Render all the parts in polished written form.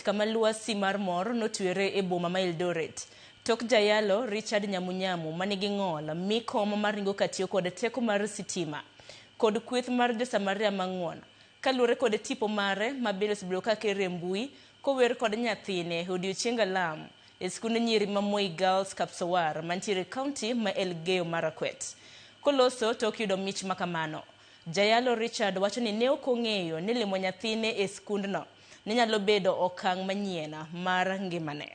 kama lwasi mar mor notwere e boma ma Eldoret. Tok jayalo Richard Nyamunyamu manigi ng'ol mi kom mar ringo katiyo kod teko mar sitima kod kweth mar josamaria mang'won kaluwore kod tipo mare mabiro sibiro kakere mbui kower kod nyathine odiochieng' alam e skund nyiri ma Moi Girls Kapsowar mantiere county ma Elgeyo Marakwet. Koloso tok yudo mich makamano. Jayalo Richard wacho ni ne ok ong'eyo ni limo nyathine e skundno ni nyalo bedo okang' manyien mar ngimane.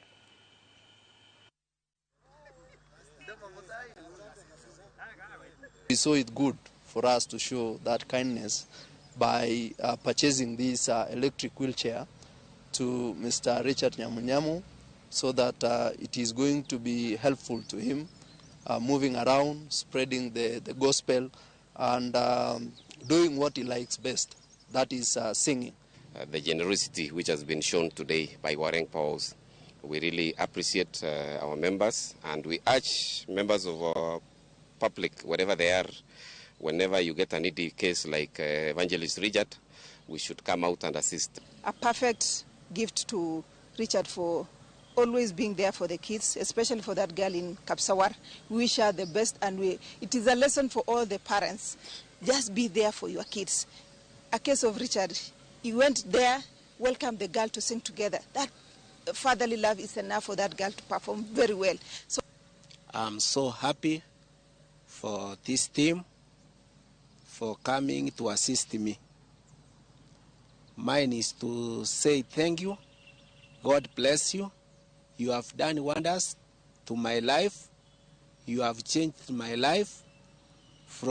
We saw it good for us to show that kindness by purchasing this electric wheelchair to Mr. Richard Nyamunyamu so that it is going to be helpful to him moving around, spreading the gospel and doing what he likes best, that is singing. The generosity which has been shown today by Wareng Powers, we really appreciate our members, and we urge members of our public, wherever they are, whenever you get a needy case like Evangelist Richard, we should come out and assist. A perfect gift to Richard for always being there for the kids, especially for that girl in Kapsawar. We wish her the best, and it is a lesson for all the parents. Just be there for your kids. A case of Richard, he went there, welcomed the girl to sing together. That fatherly love is enough for that girl to perform very well. So I'm so happy for this team for coming to assist me. Mine is to say thank you. God bless you. You have done wonders to my life. You have changed my life from